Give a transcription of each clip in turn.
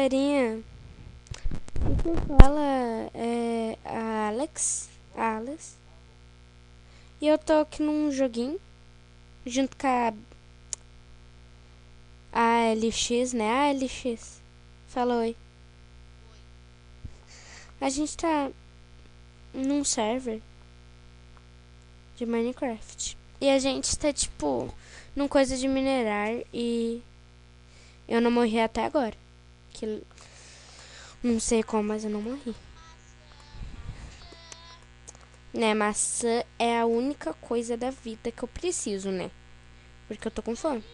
galerinha. E quem fala é a Alex. E eu tô aqui num joguinho junto com a LX, né? A LX. Fala oi. A gente tá num server de Minecraft. E a gente tá tipo num coisa de minerar e eu não morri até agora. Que não sei como, mas eu não morri. Né, maçã é a única coisa da vida que eu preciso, né? Porque eu tô com fome.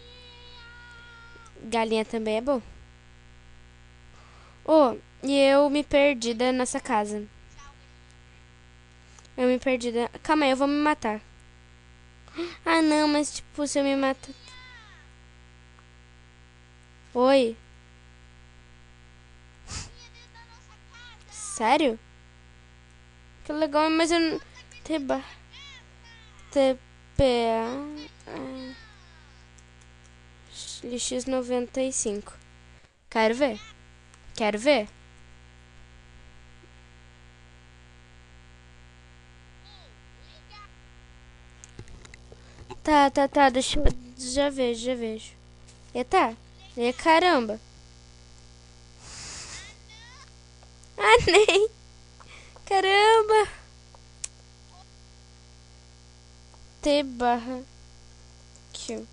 Galinha também é bom. Oh, e eu me perdi nessa casa. Eu me perdi. Calma aí, eu vou me matar. Ah, não, mas tipo, se eu me matar. Oi? Sério? Que legal, mas eu não. Teba. TPA. LX95. Quero ver. Quero ver. Tá. Deixa eu. Já vejo. E tá. E caramba. Ah, nem. Caramba. T barra Q.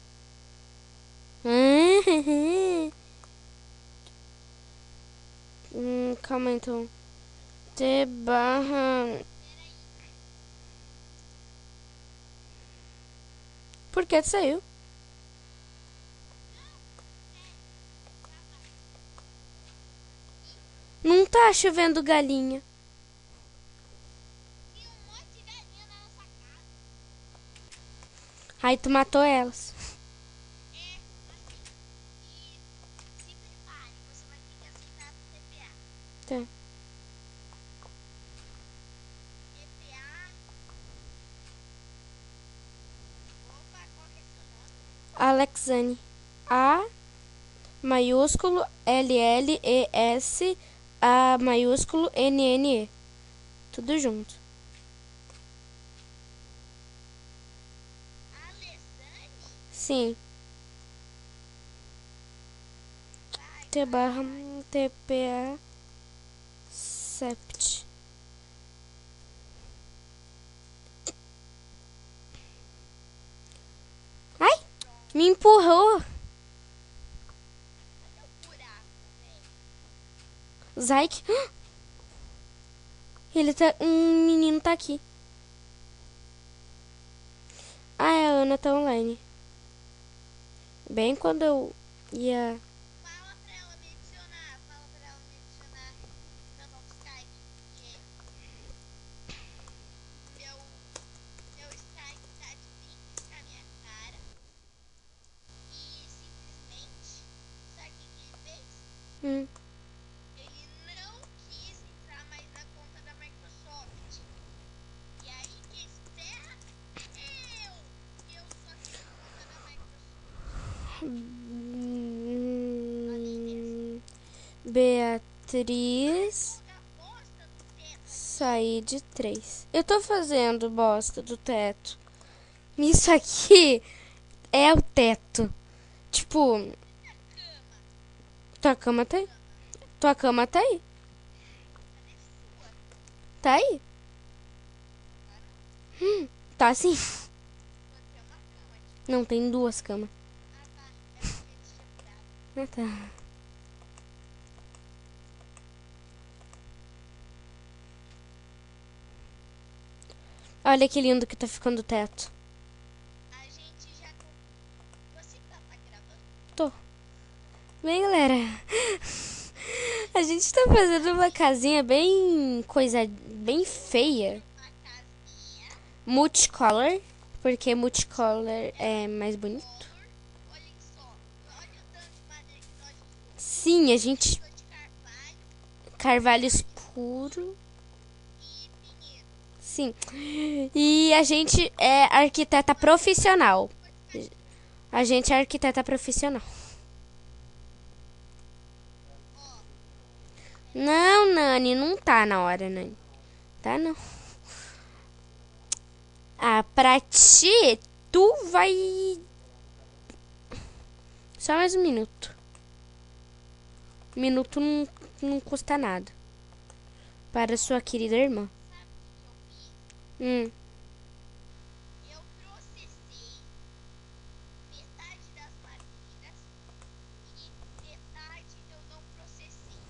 Calma então. T barra. Por que saiu? Não tá chovendo galinha. Aí tu matou elas. Tá. Alexane. A maiúsculo LLES A maiúsculo NNE. Tudo junto. Sim. T barra TPA sept. Ai! Me empurrou! Zyke. Ele tá. Um menino tá aqui. Ah, é, a Ana tá online. Bem quando eu ia. Hum. Beatriz. Sair de 3. Eu tô fazendo bosta do teto. Isso aqui é o teto. Tipo, tua cama tá aí. Tua cama tá aí. Tá aí? Tá sim. Não, tem 2 camas. Ah, tá. Olha que lindo que tá ficando o teto. Tô. Bem, galera. A gente tá fazendo uma casinha bem bem feia. Multicolor, porque multicolor é mais bonito. Sim, a gente carvalho escuro. Sim. E a gente é arquiteta profissional. A gente é arquiteta profissional. Não, Nani, não tá na hora, Nani. Tá não. Ah, pra ti, tu vai. Só mais um minuto. Minuto não custa nada. Para sua querida irmã. Hum. Eu processei metade das madeiras e metade eu não processei.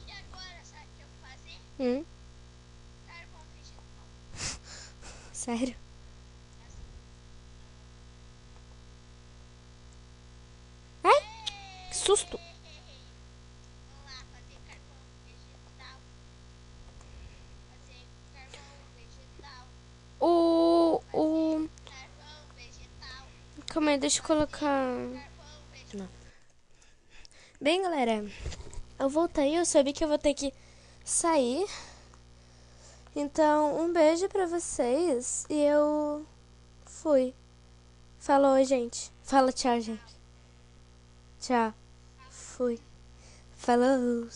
E agora, sabe o que eu vou fazer? Hum. Carvão vegetal. Sério? Ai, que susto. Vamos lá, fazer carvão vegetal. Fazer carvão vegetal. O. Carvão vegetal. Calma aí, deixa eu colocar. Carvão vegetal. Não. Bem, galera, eu voltei, eu sabia que eu vou ter que sair. Então, um beijo pra vocês e eu fui. Falou, gente. Fala tchau, gente. Tchau. Fui. Falou.